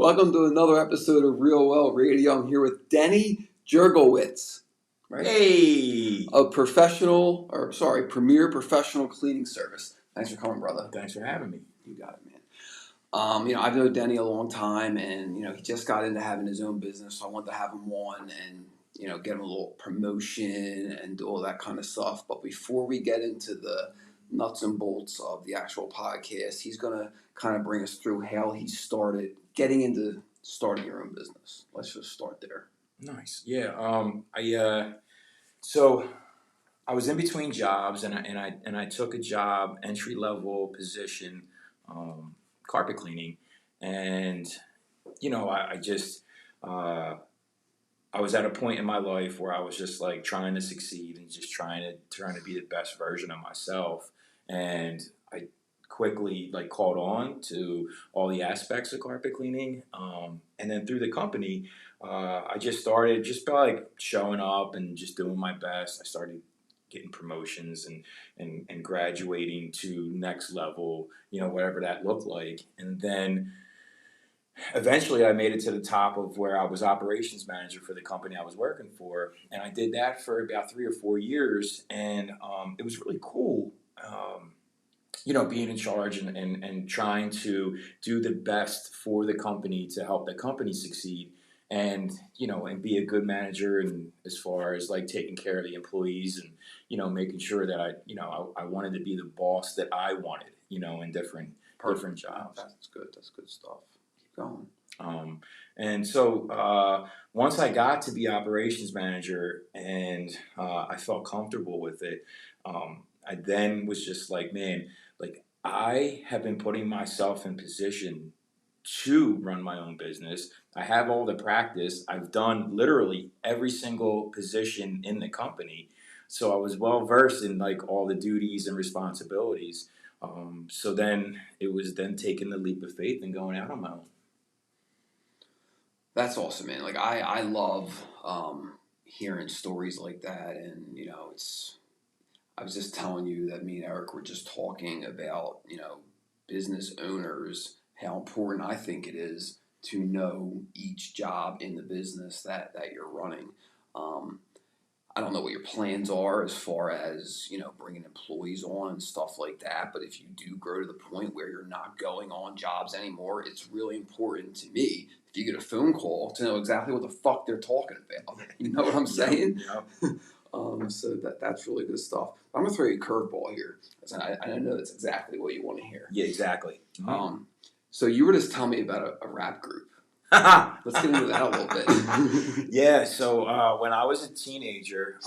Welcome to another episode of Real Well Radio. I'm here with Denny Jurgelewicz, right? Hey! Premier professional cleaning service. Thanks for coming, brother. Thanks for having me. You got it, man. I've known Denny a long time, and he just got into having his own business, so I wanted to have him on and get him a little promotion and do all that kind of stuff. But before we get into the nuts and bolts of the actual podcast, he's gonna kind of bring us through how he started getting into starting your own business. Let's just start there. Nice. Yeah. So I was in between jobs, and I took a job, entry level position, carpet cleaning, and I was at a point in my life where I was just like trying to succeed and just trying to be the best version of myself, and I quickly caught on to all the aspects of carpet cleaning, and then through the company, I just started just by showing up and just doing my best. I started getting promotions and graduating to next level, whatever that looked like, and then eventually I made it to the top of where I was operations manager for the company I was working for, and I did that for about 3 or 4 years, and it was really cool. Being in charge and trying to do the best for the company to help the company succeed, and be a good manager, and as far as taking care of the employees, and making sure that I wanted to be the boss that I wanted, in different jobs. That's good. That's good stuff. Keep going. And so once I got to be operations manager and I felt comfortable with it, I then was just like, man, I have been putting myself in position to run my own business. I have all the practice. I've done literally every single position in the company. So I was well versed in all the duties and responsibilities. So then it was then taking the leap of faith and going out on my own. That's awesome, man. I love hearing stories like that, and I was just telling you that me and Eric were just talking about, business owners, how important I think it is to know each job in the business that you're running. I don't know what your plans are as far as, bringing employees on and stuff like that, but if you do grow to the point where you're not going on jobs anymore, it's really important to me, if you get a phone call, to know exactly what the fuck they're talking about. You know what I'm saying? Yep. So that's really good stuff. I'm gonna throw you a curveball here. I know that's exactly what you want to hear. Yeah, exactly. So you were just telling me about a rap group. Let's get into that a little bit. Yeah. So when I was a teenager,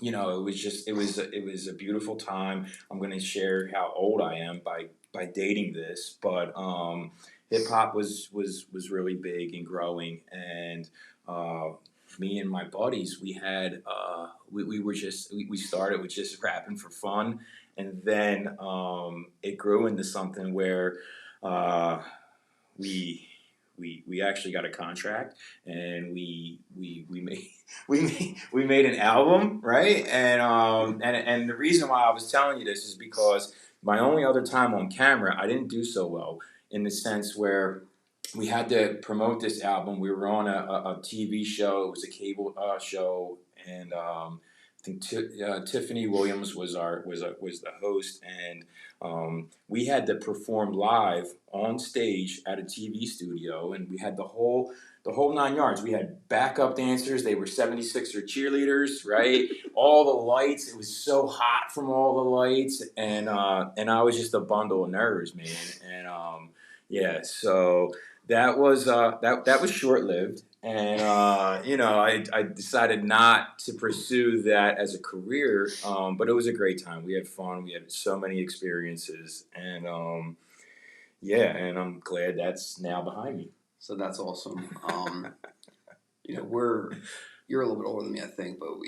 it was a beautiful time. I'm going to share how old I am by dating this, but hip hop was really big and growing, and me and my buddies, we had we started with just rapping for fun, and then it grew into something where we actually got a contract, and we made an album, right? And the reason why I was telling you this is because my only other time on camera, I didn't do so well, in the sense where we had to promote this album. We were on a TV show. It was a cable show, and I think Tiffany Williams was the host, and we had to perform live on stage at a TV studio, and we had the whole 9 yards. We had backup dancers. They were 76er cheerleaders, right? All the lights. It was so hot from all the lights, and I was just a bundle of nerves, man. And yeah, so that was short lived, and I decided not to pursue that as a career, but it was a great time. We had fun. We had so many experiences, and and I'm glad that's now behind me. So that's awesome. You're a little bit older than me, I think, but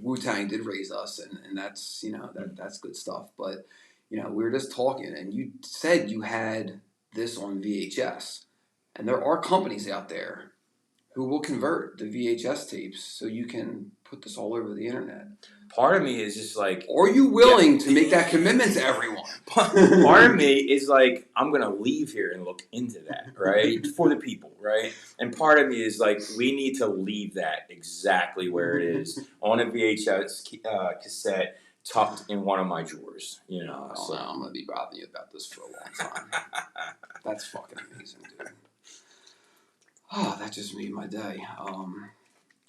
Wu-Tang did raise us, and that's that's good stuff. But we were just talking, and you said you had this on VHS, and there are companies out there who will convert the VHS tapes so you can put this all over the internet. part of me is just like, are you willing to make that commitment to everyone? Part of me is like, I'm going to leave here and look into that, right? For the people, right? And part of me is like, we need to leave that exactly where it is on a VHS cassette tucked in one of my drawers, you know? So I'm going to be bothering you about this for a long time. That's fucking amazing, dude. Oh, that just made my day.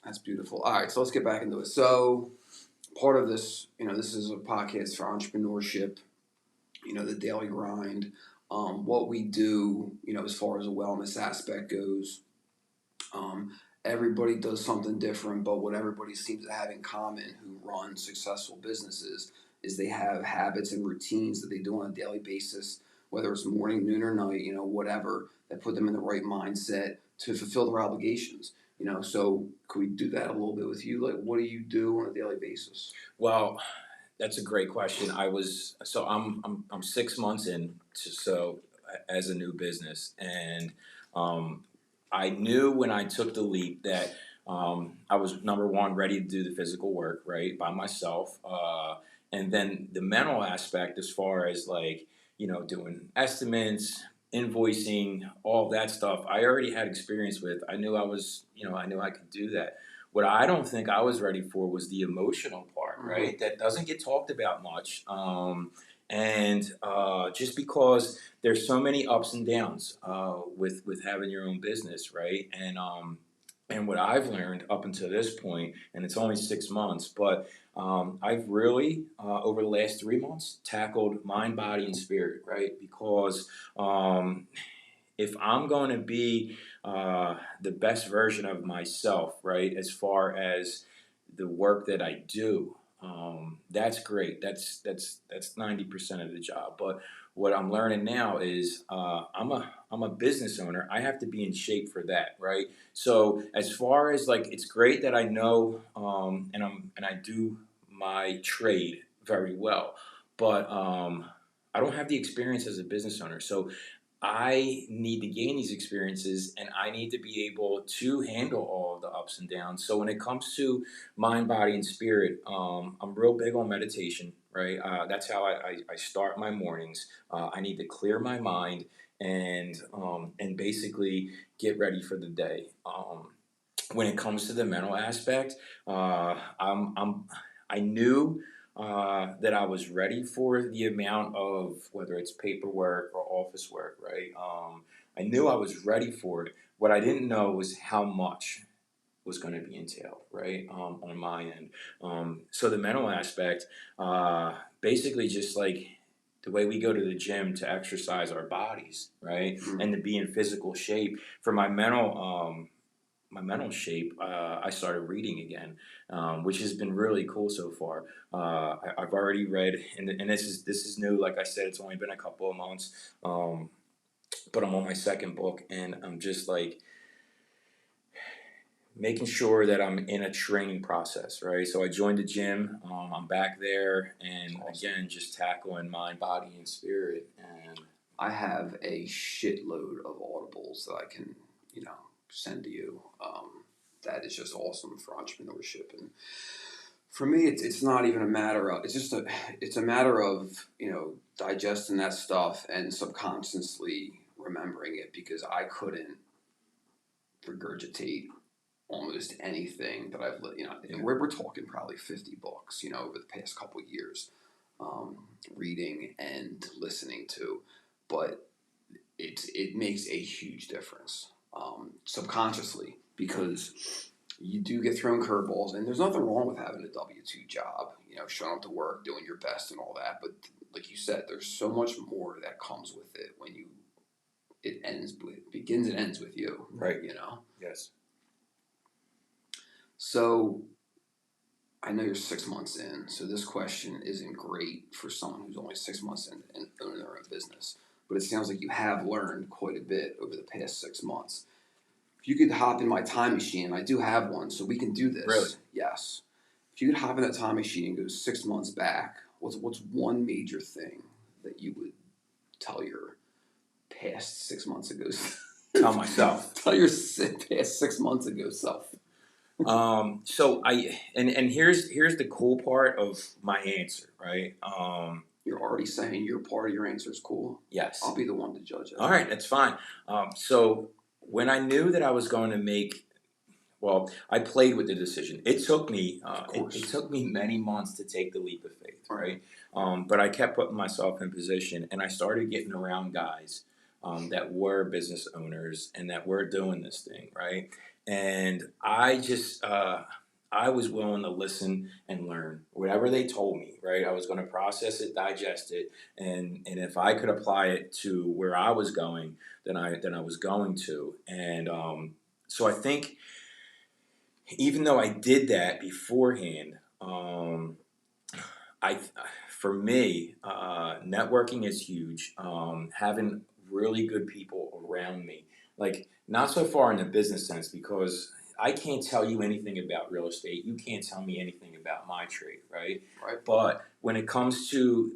That's beautiful. All right, so let's get back into it. So part of this, this is a podcast for entrepreneurship, the daily grind, what we do, as far as a wellness aspect goes. Everybody does something different, but what everybody seems to have in common who run successful businesses is they have habits and routines that they do on a daily basis, whether it's morning, noon, or night, whatever, that put them in the right mindset to fulfill their obligations. So could we do that a little bit with you? Like, what do you do on a daily basis? Well, that's a great question. I'm 6 months in, so as a new business, and I knew when I took the leap that I was, number one, ready to do the physical work, right, by myself, and then the mental aspect as far as like, doing estimates, invoicing, all that stuff. I already had experience with. I knew I knew I could do that. What I don't think I was ready for was the emotional part, right? Mm-hmm. That doesn't get talked about much. And just because there's so many ups and downs with having your own business, right? And what I've learned up until this point, and it's only 6 months, but I've really, over the last 3 months, tackled mind, body, and spirit, right? Because if I'm going to be the best version of myself, right, as far as the work that I do, that's great. That's 90% of the job. But what I'm learning now is I'm a business owner. I have to be in shape for that, right? So as far as like, it's great that I know and I do my trade very well, but I don't have the experience as a business owner. So I need to gain these experiences, and I need to be able to handle all of the ups and downs. So when it comes to mind, body, and spirit, I'm real big on meditation, right? That's how I start my mornings. I need to clear my mind and basically get ready for the day. When it comes to the mental aspect, I knew that I was ready for the amount of, whether it's paperwork or office work, right? I knew I was ready for it. What I didn't know was how much was going to be entailed, right? On my end. So the mental aspect, basically just like the way we go to the gym to exercise our bodies, right? Mm-hmm. And to be in physical shape. For my mental shape, I started reading again, which has been really cool so far. I've already read, and this is new. Like I said, it's only been a couple of months, but I'm on my second book, and I'm just like making sure that I'm in a training process, right? So I joined the gym. I'm back there, and awesome. Again, just tackling mind, body, and spirit. And I have a shitload of audibles that I can, send to you. That is just awesome for entrepreneurship. And for me, it's not even a matter of, it's a matter of, digesting that stuff and subconsciously remembering it, because I couldn't regurgitate almost anything that I've, and we're talking probably 50 books, over the past couple of years, reading and listening to, but it makes a huge difference. Subconsciously, because you do get thrown curveballs, and there's nothing wrong with having a W-2 job, showing up to work, doing your best and all that. But like you said, there's so much more that comes with it when it begins and ends with you, right? Yes. So I know you're 6 months in, so this question isn't great for someone who's only 6 months in and owning their own business. But it sounds like you have learned quite a bit over the past 6 months. If you could hop in my time machine, I do have one, so we can do this. Really? Yes. If you could hop in that time machine and go 6 months back, what's one major thing that you would tell your past 6 months ago? Tell myself. Tell your past 6 months ago self. So and here's the cool part of my answer, right? You're already saying your part of your answer is cool. Yes. I'll be the one to judge it. All right, that's fine. So when I knew that I was going to make, well, I played with the decision. It took me, Of course. it took me many months to take the leap of faith, Right. right? But I kept putting myself in position, and I started getting around guys that were business owners and that were doing this thing, right? And I was willing to listen and learn whatever they told me, right? I was going to process it, digest it, and if I could apply it to where I was going, then I was going to. And so I think even though I did that beforehand, I for me, networking is huge. Having really good people around me, like not so far in the business sense, because I can't tell you anything about real estate. You can't tell me anything about my trade, right? Right. But when it comes to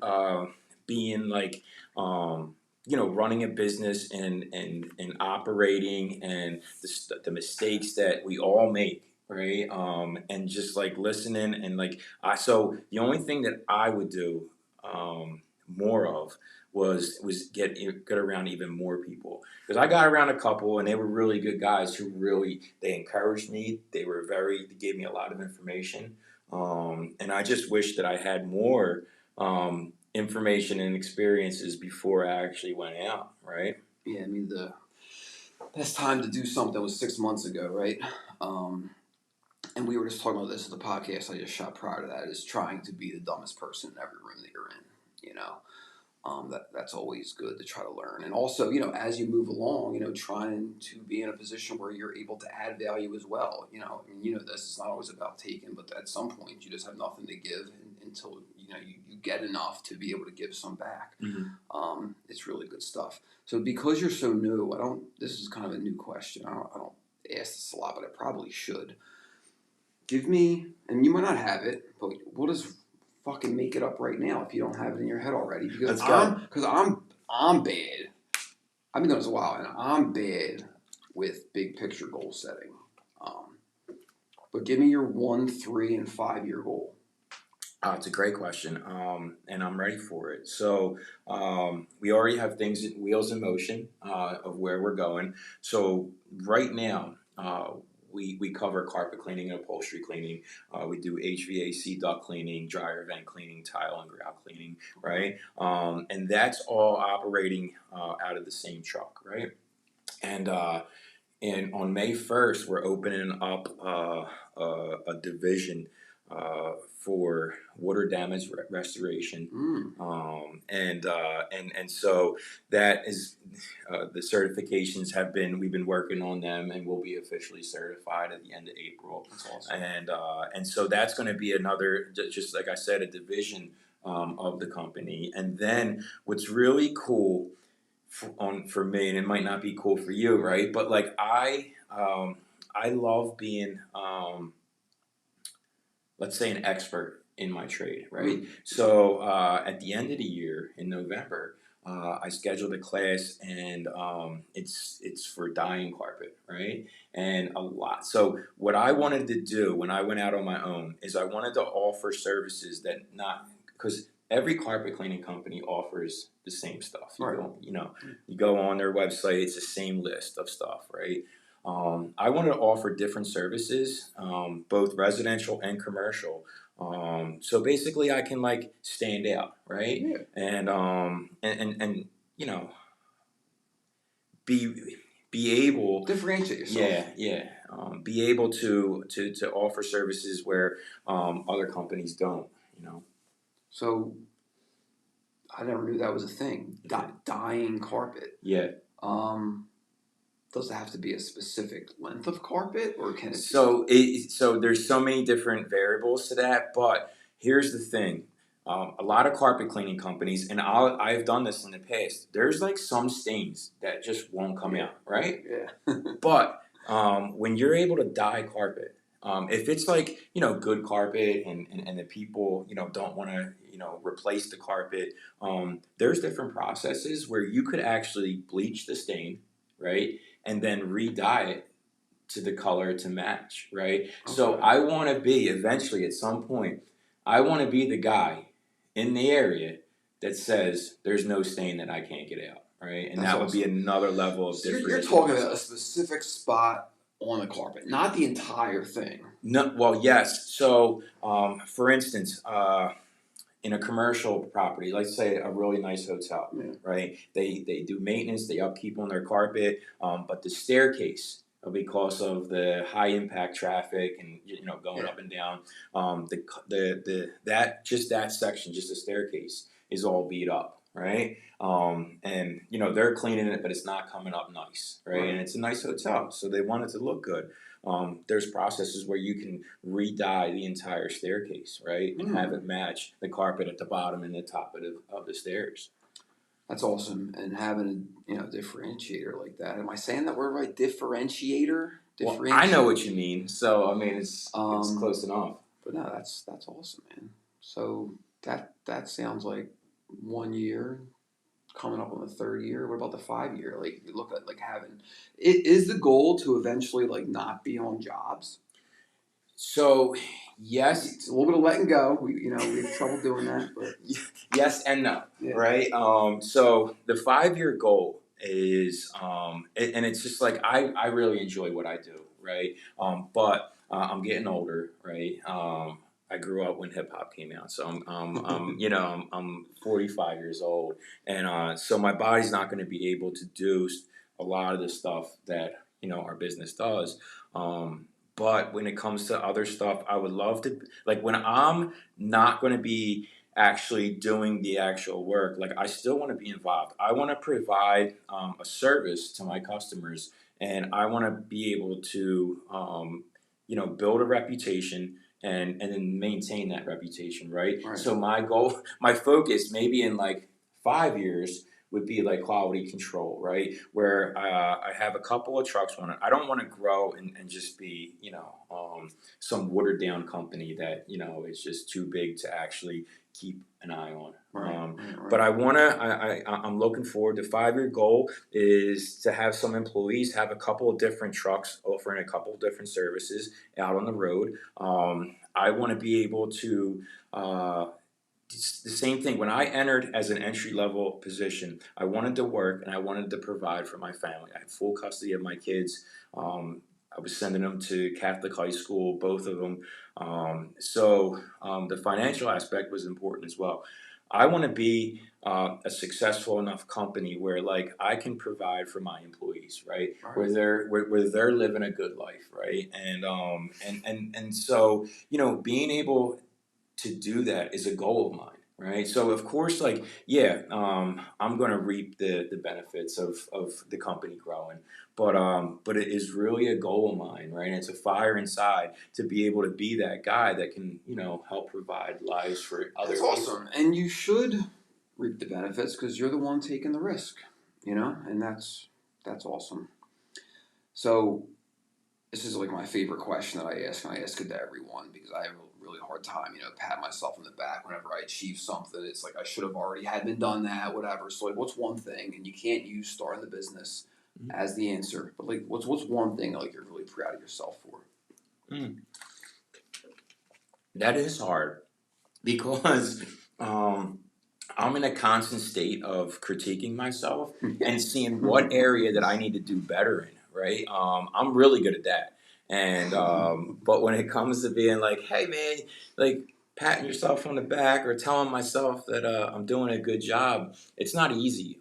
being like, running a business and operating and the mistakes that we all make, right? And just like listening and like so the only thing that I would do more of was get around even more people, because I got around a couple and they were really good guys who really they encouraged me. They gave me a lot of information, and I just wish that I had more information and experiences before I actually went out, right? Yeah, I mean the best time to do something was 6 months ago, right? And we were just talking about this in the podcast I just shot prior to that, is trying to be the dumbest person in every room that you're in. You know, that's always good to try to learn. And also, as you move along, trying to be in a position where you're able to add value as well. I mean, this is not always about taking, but at some point you just have nothing to give until you get enough to be able to give some back. Mm-hmm. It's really good stuff. So because you're so new, this is kind of a new question. I don't ask this a lot, but I probably should. Give me, and you might not have it, but we'll just fucking make it up right now if you don't have it in your head already. Because Let's go. I'm bad. I've been doing this a while, and I'm bad with big picture goal setting. Um, but give me your 1, 3, and 5 year goal. It's a great question, and I'm ready for it. So we already have wheels in motion of where we're going. So right now, we cover carpet cleaning and upholstery cleaning. We do HVAC, duct cleaning, dryer vent cleaning, tile and grout cleaning, right? And that's all operating out of the same truck, right? And on May 1st, we're opening up a division for water damage restoration, and so that is the certifications we've been working on them, and we'll be officially certified at the end of April. That's awesome. And so that's going to be another, just like I said, a division of the company. And then what's really cool for me, and it might not be cool for you, right? But like I love being let's say an expert in my trade, right? Mm. So at the end of the year in November, I scheduled a class, and it's for dyeing carpet, right? And a lot. So what I wanted to do when I went out on my own is I wanted to offer services that not because every carpet cleaning company offers the same stuff. Right. You go on their website, it's the same list of stuff, right? I wanted to offer different services, both residential and commercial. So basically, I can like stand out, right? Yeah. And be able Differentiate yourself. yeah be able to offer services where other companies don't. So I never knew that was a thing. Dyeing carpet. Yeah. Does it have to be a specific length of carpet, or can it? So there's so many different variables to that, but here's the thing: a lot of carpet cleaning companies, and I've done this in the past. There's like some stains that just won't come out, right? Yeah. But when you're able to dye carpet, if it's like good carpet and the people don't want to replace the carpet, there's different processes where you could actually bleach the stain, right, and then re-dye it to the color to match, right? So Okay. I want to be eventually at some point, I want to be the guy in the area that says there's no stain that I can't get out, right? And That's that would be awesome. another level of So you're differentiating talking about a myself. specific spot on the carpet, not the entire thing. No, well, yes. So, for instance, in a commercial property, let's say a really nice hotel, Yeah. right? They do maintenance, they upkeep on their carpet, but the staircase, because of the high impact traffic and going Yeah. up and down, that section, just the staircase, is all beat up, right? And they're cleaning it, but it's not coming up nice, right? Right. And it's a nice hotel, so they want it to look good. There's processes where you can re-dye the entire staircase, right, and have it match the carpet at the bottom and the top of the stairs. That's awesome. And having a differentiator like that. Am I saying that word right? Differentiator? Well, I know what Differentiate. you mean, so I mean it's Um, close enough. but no, that's awesome, man. So that sounds like 1 year coming up on the third year. What about the 5 year? Like you look at like having it is the goal to eventually like not be on jobs. So yes, It's a little bit of letting go. We have trouble doing that, but yes and no, yeah. right? So the 5 year goal is, and it's just like I really enjoy what I do, right? But I'm getting older, right? I grew up when hip hop came out, so I'm 45 years old, and so my body's not going to be able to do a lot of the stuff that our business does. But when it comes to other stuff, I would love to, like, when I'm not going to be actually doing the actual work, like, I still want to be involved. I want to provide a service to my customers, and I want to be able to build a reputation and then maintain that reputation, right? Right. So my goal, my focus, maybe in like 5 years, would be like quality control, right? Where I have a couple of trucks on it. I don't want to grow and just be, some watered down company that, is just too big to actually keep an eye on. Right. But I'm looking forward. The 5 year goal is to have some employees have a couple of different trucks offering a couple of different services out on the road. I want to be able to, it's the same thing. When I entered as an entry level position, I wanted to work and I wanted to provide for my family. I had full custody of my kids. I was sending them to Catholic high school, both of them. So the financial aspect was important as well. I want to be a successful enough company where, like, I can provide for my employees, right? Right. Where they're living a good life, right? And so being able to do that is a goal of mine, right? So of course, like, yeah, I'm going to reap the benefits of the company growing, but it is really a goal of mine, right? And it's a fire inside to be able to be that guy that can help provide lives for other That's people. awesome. And you should reap the benefits because you're the one taking the risk, and that's awesome. So this is like my favorite question that I ask, and I ask it to everyone because I have a really hard time, pat myself on the back whenever I achieve something. It's like I should have already had been done that, whatever. So like, what's one thing? And you can't use starting the business as the answer, but like, what's one thing like you're really proud of yourself for? Mm. That is hard because I'm in a constant state of critiquing myself and seeing what area that I need to do better in, right? I'm really good at that. And but when it comes to being like, hey man, like patting yourself on the back or telling myself that I'm doing a good job, it's not easy.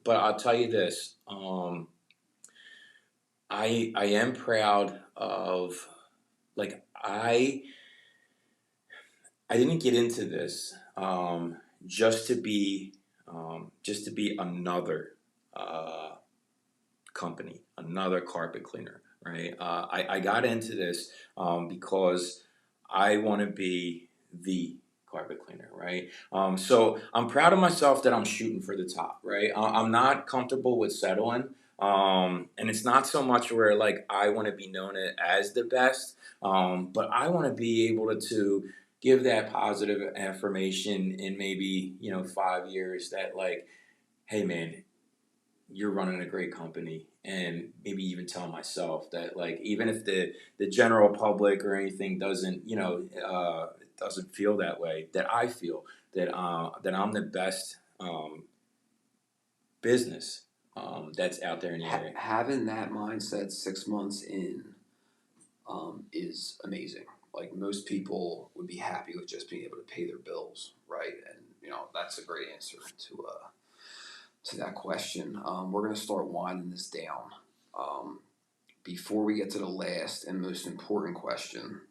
But I'll tell you this, I am proud of, like, I didn't get into this just to be another uh, company, another carpet cleaner, right? I got into this because I want to be the carpet cleaner, right? So I'm proud of myself that I'm shooting for the top, right? I'm not comfortable with settling. And it's not so much where, like, I want to be known as the best, but I want to be able to give that positive affirmation in maybe 5 years that, like, hey man, you're running a great company, and maybe even tell myself that, like, even if the general public or anything doesn't, doesn't feel that way, that I feel that I'm the best business that's out there in the area. Having that mindset 6 months in is amazing. Like most people would be happy with just being able to pay their bills, right? And that's a great answer to that question. We're gonna start winding this down. Um, Before we get to the last and most important question,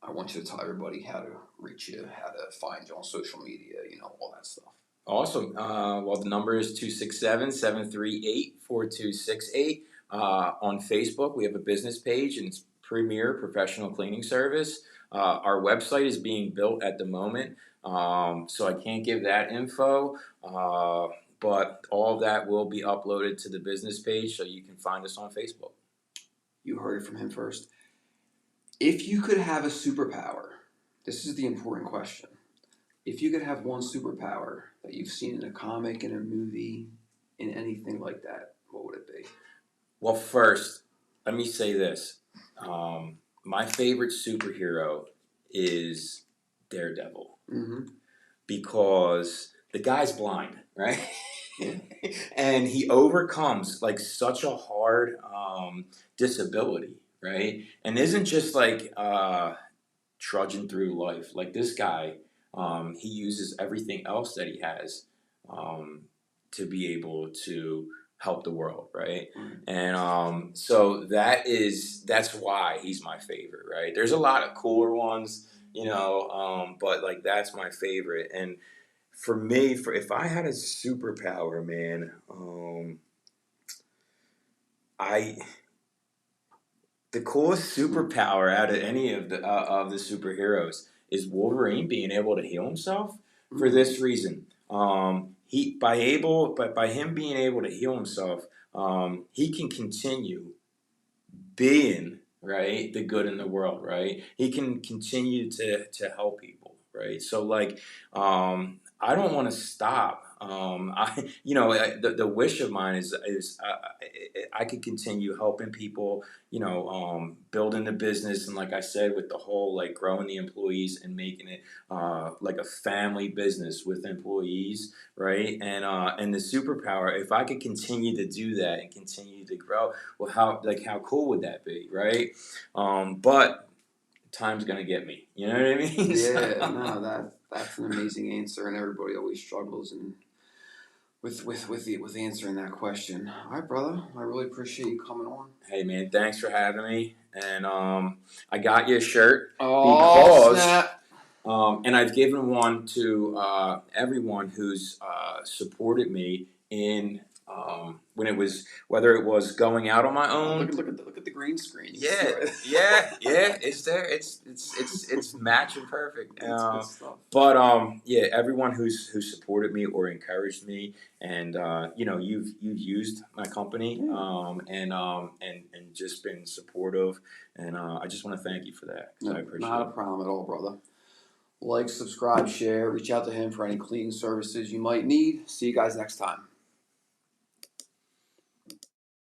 I want you to tell everybody how to reach you, how to find you on social media, all that stuff. Awesome. Well, the number is 267-738-4268. On Facebook, we have a business page, and it's Premier Professional Cleaning Service. Our website is being built at the moment, so I can't give that info. But all of that will be uploaded to the business page, so you can find us on Facebook. You heard it from him first. If you could have a superpower, this is the important question. If you could have one superpower that you've seen in a comic, in a movie, in anything like that, what would it be? Well, first, let me say this. My favorite superhero is Daredevil, Mm-hmm. because the guy's blind, right? Yeah. And he overcomes like such a hard disability, right? And isn't just like trudging through life. Like this guy, he uses everything else that he has um, to be able to help the world, right? Right. And so that's why he's my favorite, right? There's a lot of cooler ones, but like that's my favorite. And for me, if I had a superpower, man, I the coolest superpower out of any of the superheroes is Wolverine being able to heal himself for this reason. By him being able to heal himself, he can continue being, right, the good in the world, right? He can continue to help people, right? So like, I don't want to stop. The wish of mine is I could continue helping people, building the business, and like I said, with the whole like growing the employees and making it like a family business with employees, right? And the superpower, if I could continue to do that and continue to grow, well, how cool would that be, right? But time's gonna get me. You know what I mean? Yeah, no, that's an amazing answer, and everybody always struggles with answering that question. All right, brother, I really appreciate you coming on. Hey man, thanks for having me. And I got you a shirt Oh, because snap. and I've given one to everyone who's supported me in when it was, whether it was going out on my own. Look at the green screen. Yeah. It's there. It's matching perfect. That's good stuff. But yeah, everyone who supported me or encouraged me, and you've used my company, and just been supportive, and I just want to thank you for that. No, I appreciate not it. a problem at all, brother. Like, subscribe, share, reach out to him for any cleaning services you might need. See you guys next time.